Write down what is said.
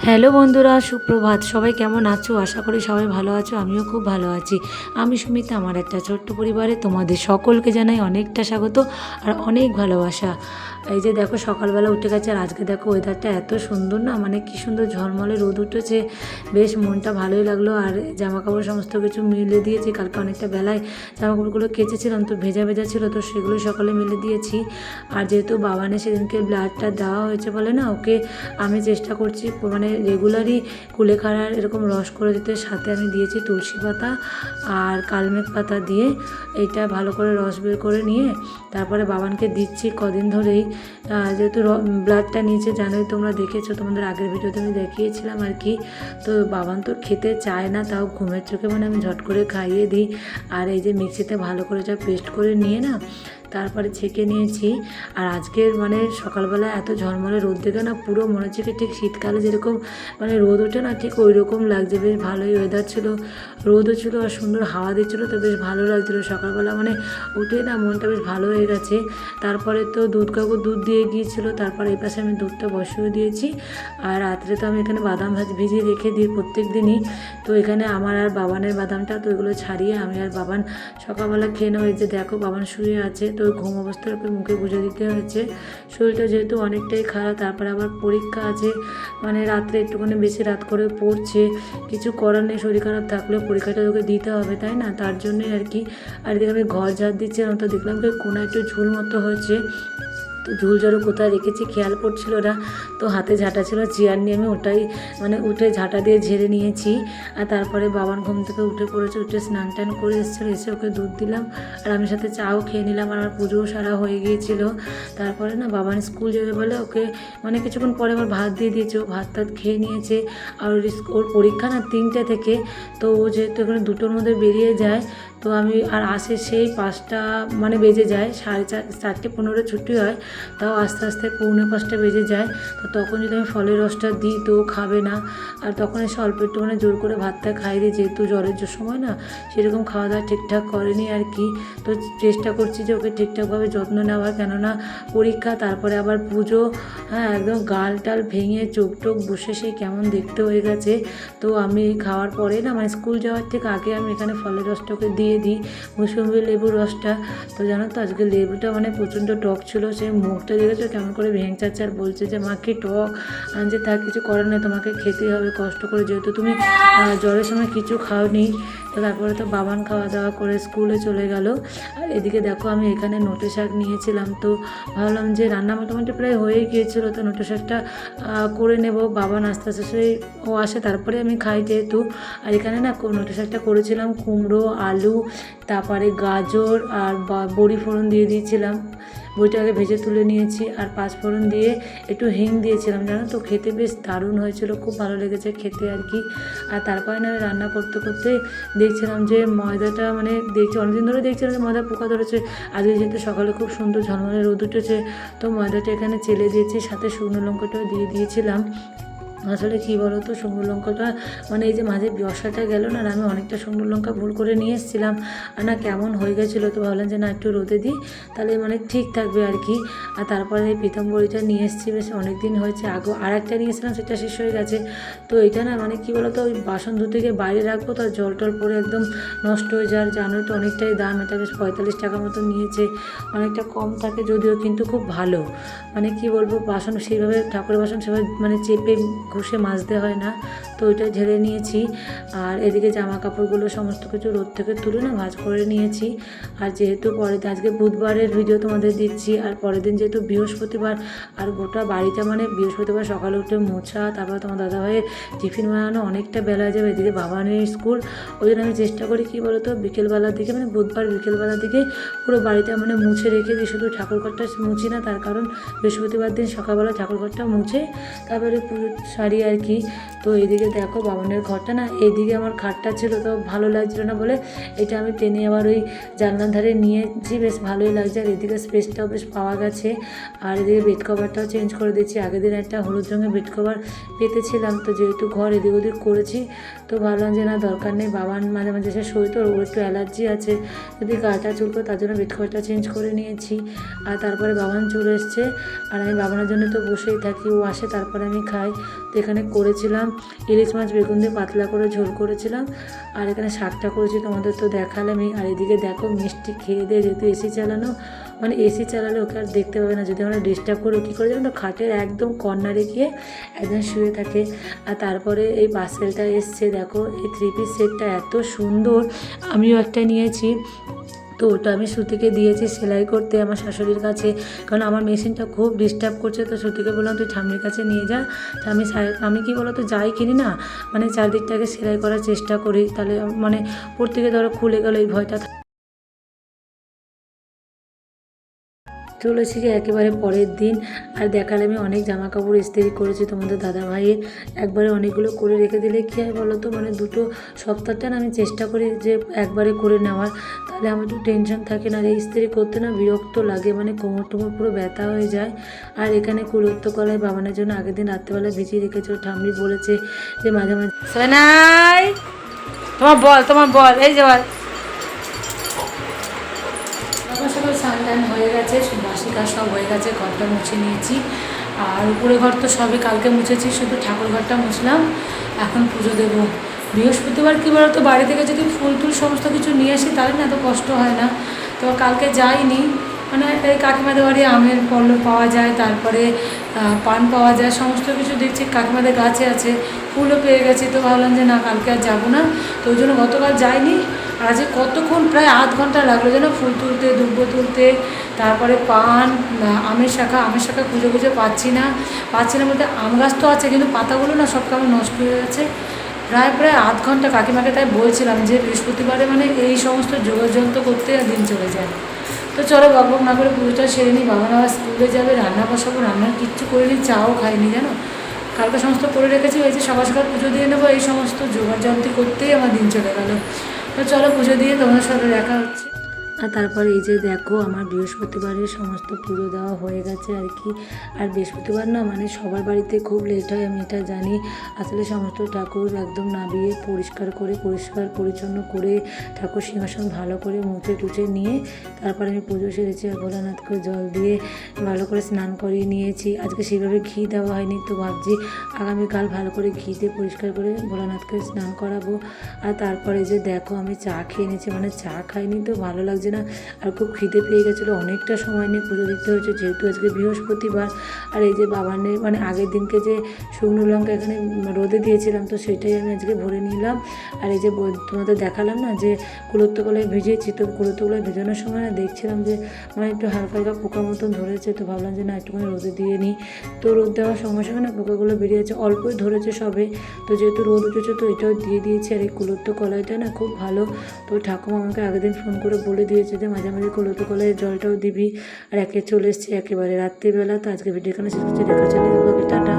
Hello বন্ধুরা, সুপ্রভাত। সবাই কেমন আছো? আশা করি সবাই ভালো আছো। আমিও খুব ভালো আছি। আমি সুমিতা, আমার একটা ছোট্ট পরিবারে তোমাদের সকলকে জানাই অনেকটা স্বাগত আর অনেক ভালোবাসা। এই যে দেখো, সকালবেলা উঠে গেছে আর আজকে দেখো ওয়েদারটা এত সুন্দর না, মানে কি সুন্দর ঝলমলে রোদ উঠেছে। বেশ মনটা ভালোই লাগলো। আর জামা কাপড় সমস্ত কিছু মিলে দিয়েছি। কালকে অনেকটা বেলায় জামা কাপড়গুলো কেচেছিলাম, তো ভেজা ভেজা ছিল, তো সেগুলো সকালে মিলে দিয়েছি। আর যেহেতু বাবানে সেদিনকে ব্লাডটা দেওয়া হয়েছে বলে না, ওকে আমি চেষ্টা করছি মানে রেগুলারই কুলেখাড়ার এরকম রস করে দিতে। সাথে আমি দিয়েছি তুলসী পাতা আর কালমেঘ পাতা দিয়ে এইটা ভালো করে রস বের করে নিয়ে তারপরে বাবানকে দিচ্ছি কদিন ধরেই। যেহেতু ব্লাডটা নিচে, জানোই তোমরা, দেখেছো, তোমাদের আগের ভিডিওতে আমি দেখিয়েছিলাম আর কি। তো বাবান তো খেতে চায় না, তাও ঘুমের চোখে মানে আমি ঝট করে খাইয়ে দিই। আর এই যে মিক্সিতে ভালো করে যা পেস্ট করে নিয়ে না তারপরে ছেঁকে নিয়েছি। আর আজকের মানে সকালবেলা এত ঝলমলে রোদ দেখে না পুরো মনে হচ্ছে কি ঠিক শীতকালে যেরকম মানে রোদ ওঠে না, ঠিক ওই রকম লাগছে। বেশ ভালোই ওয়েদার ছিল, রোদও ছিল আর সুন্দর হাওয়া দিচ্ছিলো, তো বেশ ভালো লাগছিলো সকালবেলা। মানে উঠে না মনটা বেশ ভালো হয়ে গেছে। তারপরে তো দুধ কাকু দুধ দিয়ে গিয়েছিলো, তারপর এই পাশে আমি দুধটা বসিয়ে দিয়েছি। আর রাত্রে তো আমি এখানে বাদাম ভিজিয়ে রেখে দিই প্রত্যেক দিনই। তো এখানে আমার আর বাবানের বাদামটা, তো এগুলো ছাড়িয়ে আমি আর বাবান সকালবেলা খেয়ে নেওয়া। এই যে দেখো বাবান শুয়ে আছে, তো ঘুম অবস্থায় ওকে মুখে গুঁজে দিতে হয়েছে। শরীরটা যেহেতু অনেকটাই খারাপ, তারপরে আবার পরীক্ষা আছে, মানে রাত্রে একটুখানি বেশি রাত করে পড়ছে। কিছু করার নেই, শরীর খারাপ থাকলেও পরীক্ষাটা ওকে দিতে হবে, তাই না? তার জন্যই আর কি। আর এদিকে আমি ঘর ঝাড় দিচ্ছিলাম, তো দেখলাম যে কোনো একটু ঝুল মতো হয়েছে। তো ঝুল ঝাড়ু কোথায় রেখেছি খেয়াল পড়ছিল না, তো হাতে ঝাঁটা ছিল, চেয়ার নিয়ে আমি ওটাই মানে উঠে ঝাঁটা দিয়ে ঝেড়ে নিয়েছি। আর তারপরে বাবার ঘুম থেকে উঠে পড়েছে, উঠে স্নান টান করে এসেছিলো, এসে ওকে দুধ দিলাম আর আমি সাথে চাও খেয়ে নিলাম। আর আমার পুজোও সারা হয়ে গিয়েছিল। তারপরে না বাবার স্কুল যাবে বলে ওকে মানে কিছুক্ষণ পরে আবার ভাত দিয়ে দিয়েছে, ও ভাত টাত খেয়ে নিয়েছে। আর ওর পরীক্ষা না 3টে থেকে, তো ও যেহেতু এখানে 2টোর মধ্যে বেরিয়ে যায়, তো আমি আর আসে সেই 5টা মানে বেজে যায়, 4:30 ছুটি হয়, তাও আস্তে আস্তে 4:45 বেজে যায়। তো তখন যদি আমি ফলের রসটা দিই তো খাবে না। আর তখন এসে অল্প একটু মানে জোর করে ভাতটা খাই দিই, যেহেতু জ্বরের যে সময় না সেরকম খাওয়া দাওয়া ঠিকঠাক করেনি আর কি। তো চেষ্টা করছি যে ওকে ঠিকঠাকভাবে যত্ন নেওয়ার, কেননা পরীক্ষা, তারপরে আবার পুজো। হ্যাঁ, একদম গাল টাল ভেঙে চোখ টোক বসে সেই কেমন দেখতে হয়ে গেছে। তো আমি খাওয়ার পরে না মানে স্কুল যাওয়ার ঠিক আগে আমি এখানে ফলের রসটাকে দিয়ে দিই, মৌসুমি লেবুর রসটা। তো জানো তো আজকে লেবুটা মানে প্রচণ্ড টক ছিল, সেই মুখটা দেখেছো কেমন করে ভেঙচাচ্ছে আর বলছে যে মা কি টক। যে তার কিছু করার নেই, তোমাকে খেতেই হবে কষ্ট করে, যেহেতু তুমি জ্বরের সময় কিছু খাওনি। তো তারপরে তো বাবান খাওয়া দাওয়া করে স্কুলে চলে গেল। আর এদিকে দেখো আমি এখানে নোটে শাক নিয়েছিলাম, তো ভাবলাম যে রান্না মোটামুটি প্রায় হয়ে গিয়েছিলো, তো নোটে শাকটা করে নেব। বাবান আস্তে আস্তে সেই ও আসে তারপরে আমি খাই যেহেতু। আর এখানে না নোটে শাকটা করেছিলাম কুমড়ো, আলু, তারপরে গাজর আর বড়ি ফোড়ন দিয়ে দিয়েছিলাম। বইটা আগে ভেজে তুলে নিয়েছি আর 5 ফোড়ন দিয়ে একটু হিং দিয়েছিলাম, জানো তো খেতে বেশ দারুণ হয়েছিল, খুব ভালো লেগেছে খেতে আর কি। আর তারপরে না আমি রান্না করতে করতে দেখছিলাম যে ময়দাটা মানে দেখছি অনেকদিন ধরে দেখছিলাম যে ময়দা পোকা ধরেছে। আজকে যেহেতু সকালে খুব সুন্দর ঝলমলে রোদ উঠেছে, তো ময়দাটা এখানে চেলে দিয়েছি, সাথে শুকনো লঙ্কাটাও দিয়ে দিয়েছিলাম। আসলে কী বলো তো, শুকনো লঙ্কাটা মানে এই যে মাঝে বর্ষাটা গেল না, আর আমি অনেকটা শুকনো লঙ্কা ভুল করে নিয়ে এসেছিলাম, আর না কেমন হয়ে গেছিলো, তো ভাবলাম যে না একটু রোদে দিই তাহলে মানে ঠিক থাকবে আর কি। আর তারপরে এই প্রথম বড়িটা নিয়ে এসেছি, বেশ অনেক দিন হয়েছে, আগে আর একটা নিয়েছিলাম সেটা শেষ হয়ে গেছে। তো এটা না মানে কী বলো তো, ওই বাসন ধুতে গিয়ে বাইরে রাখবো তো জল টল পরে একদম নষ্ট হয়ে যায়। জানোই তো অনেকটাই দাম, এটা বেশ 45 টাকা মতো নিয়েছে, অনেকটা কম থাকে যদিও, কিন্তু খুব ভালো। মানে কি বলবো, বাসন সেইভাবে ঠাকুরের বাসন সেভাবে মানে চেপে ঘষে মাজতে হয় না, তো ওইটা ঝেড়ে নিয়েছি। আর এদিকে জামা কাপড়গুলো সমস্ত কিছু রোদ থেকে তুলে না ভাঁজ করে নিয়েছি। আর যেহেতু পরের দিন আজকে বুধবারের ভিডিও তোমাদের দিচ্ছি, আর পরের দিন যেহেতু বৃহস্পতিবার, আর গোটা বাড়িটা মানে বৃহস্পতিবার সকালে উঠে মোছা, তারপরে তোমার দাদাভাইয়ের টিফিন বানানো, অনেকটা বেলা যাবে, এদিকে বাবানের স্কুল। ওই জন্য আমি চেষ্টা করি কী বলো তো, বিকেলবেলার দিকে মানে বুধবার বিকেলবেলার দিকে পুরো বাড়িটা মানে মুছে রেখে দিই। শুধু ঠাকুরঘরটা মুছি না, তার কারণ বৃহস্পতিবার দিন সকালবেলা ঠাকুরঘরটা মুছে তারপরে পুজো সারি আর কি। তো এইদিকে দেখো বাবানের ঘরটা না, এইদিকে আমার খাটটা ছিল, তো ভালো লাগছিল না বলে এটা আমি টেনে আবার ওই জানলার ধারে নিয়েছি, বেশ ভালোই লাগছে। আর এদিকে স্পেসটাও বেশ পাওয়া গেছে। আর এদিকে বেড কভারটাও চেঞ্জ করে দিচ্ছি, আগের দিন একটা হলুদ রঙের বেড কভার পেতেছিলাম, তো যেহেতু ঘর এদিক ওদিক করেছি, তো ভাবলাম যে না দরকার নেই, বাবান মাঝে মাঝে সে শোয়, তো ওর একটু অ্যালার্জি আছে, যদি গাটা চুলকো, তার জন্য বেড কভারটা চেঞ্জ করে নিয়েছি। আর তারপরে বাবান চলে এসছে, আর আমি বাবানের জন্য তো বসেই থাকি, ও আসে তারপরে আমি খাই। তো তো এখানে করেছিলাম ইলিশ মাছ বেগুন দিয়ে পাতলা করে ঝোল করেছিলাম, আর এখানে শাকটা করেছি তোমাদের তো দেখালামই। আর এদিকে দেখো মিষ্টি খেয়ে দিয়ে, যেহেতু এসি চালানো, মানে এসি চালালে ওকে আর দেখতে পাবে না, যদি আমরা ডিস্টার্ব করে কী করে জানো, খাটের একদম কর্নারে গিয়ে একজন শুয়ে থাকে। আর তারপরে এই পার্সেলটা এসছে, দেখো এই 3 পিস সেটটা এত সুন্দর, আমিও একটা নিয়েছি। তো ওটা আমি শ্রুতিকে দিয়েছি সেলাই করতে আমার শাশুড়ির কাছে, কারণ আমার মেশিনটা খুব ডিস্টার্ব করছে। তো শ্রুতিকে বললাম তুই ঠাম্মির কাছে নিয়ে যা। তো আমি কি বলো তো, যাই কিনি না, মানে চারদিকটাকে সেলাই করার চেষ্টা করি, তাহলে মানে প্রত্যেকে ধরো খুলে গেলো এই ভয়টা। চলেছি যে একেবারে পরের দিন, আর দেখালে আমি অনেক জামা কাপড় ইস্ত্রি করেছি তোমাদের দাদা ভাইয়ের। একবারে অনেকগুলো করে রেখে দিলে কী হয় বলো তো, মানে দুটো সপ্তাহটা না আমি চেষ্টা করি যে একবারে করে নেওয়ার, তাহলে আমার একটু টেনশন থাকে না। আর এই ইস্ত্রি করতে না বিরক্ত লাগে, মানে কোমর টোমর পুরো ব্যথা হয়ে যায়। আর এখানে কুলত্ব কলায় বাবানের জন্য আগের দিন রাত্রেবেলা ভিজিয়ে রেখেছে, ঠাম্মি বলেছে যে মাঝে মাঝে সোনাই তোমার বল এই যে সকাল সকাল স্নান হয়ে গেছে, বাসি কাজ সব হয়ে গেছে, ঘরটা মুছে নিয়েছি। আর উপরে ঘর তো সবই কালকে মুছেছি, শুধু ঠাকুর ঘরটা মুছলাম। এখন পুজো দেবো। বৃহস্পতিবার কী বলতো, বাড়ি থেকে যদি ফুল টুল সমস্ত কিছু নিয়ে আসি তাহলে না এত কষ্ট হয় না। তো কালকে যাইনি, মানে এই কাকিমাদের বাড়ি আমের পল্লব পাওয়া যায়, তারপরে পান পাওয়া যায়, সমস্ত কিছু দেখছি কাকিমাদের গাছে আছে, ফুলও পেয়ে গেছি। তো ভাবলাম যে না কালকে আর যাবো না, তো ওই জন্য গতকাল যাইনি। আর আজকে কতক্ষণ, প্রায় আধ ঘন্টা লাগলো যেন ফুল তুলতে, দুব্বো তুলতে, তারপরে পান, আমের শাখা খুঁজে পাচ্ছি না বলতে, আম গাছ তো আছে কিন্তু পাতাগুলো না সব কেমন নষ্ট হয়ে গেছে। প্রায় আধ ঘন্টা কাকিমাকে তাই বলছিলাম যে বৃহস্পতিবারে মানে এই সমস্ত যোগাযন্ত্র করতে দিন চলে যায়। তো চলো বকবক না করে পুজোটা সেরে নিই, বাবা আবার স্কুলে যাবে, রান্না বসাবো, রান্নার কিচ্ছু করিনি, চাও খাইনি জানো, কালকে সমস্ত করে রেখেছি, হয়েছে সকাল সকাল পুজো দিয়ে নেবো, এই সমস্ত যোগাযন্ত্র করতেই আমার দিন চলে গেল। তো চলো পুজো দিয়ে তোমাদের সাথে দেখা হচ্ছে। আর তারপরে এই যে দেখো আমার বৃহস্পতিবারের সমস্ত পুজো দেওয়া হয়ে গেছে আর কি। আর বৃহস্পতিবার না মানে সবার বাড়িতে খুব লেট হয়, আমি এটা জানি। আসলে সমস্ত ঠাকুর একদম নাবিয়ে পরিষ্কার পরিচ্ছন্ন করে ঠাকুর সিংহাসন ভালো করে মুছে টুছে নিয়ে তারপরে আমি পুজো সেরেছি। আর ভোলানাথকে জল দিয়ে ভালো করে স্নান করিয়ে নিয়েছি। আজকে সেভাবে ঘি দেওয়া হয়নি, তো ভাবছি আগামীকাল ভালো করে ঘি দিয়ে পরিষ্কার করে ভোলানাথকে স্নান করাবো। আর তারপরে যে দেখো আমি চা খেয়ে নিয়েছি, মানে চা খাইনি তো ভালো লাগছে না, আর খুব খিদে পেয়ে গেছিলো, অনেকটা সময় নিয়ে পুজো দিতে হয়েছে যেহেতু আজকে বৃহস্পতিবার। আর এই যে বাবানের মানে আগের দিনকে যে শুকনো লঙ্কা এখানে রোদে দিয়েছিলাম, তো সেটাই আমি আজকে ভরে নিলাম। আর এই যে তোমাদের দেখালাম না যে কুলত্তকলায় ভিজিয়েছি, তো কুলত্তকলায় ভেজানোর সময় না দেখছিলাম যে মানে একটু হালকা হালকা পোকা মতন ধরেছে, তো ভাবলাম যে না একটুখানি রোদে দিয়ে নিই। তো রোদ দেওয়ার সঙ্গে সঙ্গে না পোকাগুলো বেরিয়েছে, অল্পই ধরেছে সবে। তো যেহেতু রোদ উঠেছে তো এটাও দিয়ে দিয়েছি। আর এই কুলত্ত কলাইটা না খুব ভালো, তো ঠাকুমা আমাকে আগের দিন ফোন করে বলে দিয়েছে যে মাঝে মাঝে কুলত্ত কলাইয়ের জলটাও দিবি। আর চলে এসছে একেবারে রাত্রিবেলা। তো আজকে ভিডিও এখানে শেষ করছি, দেখা চলে টাটা।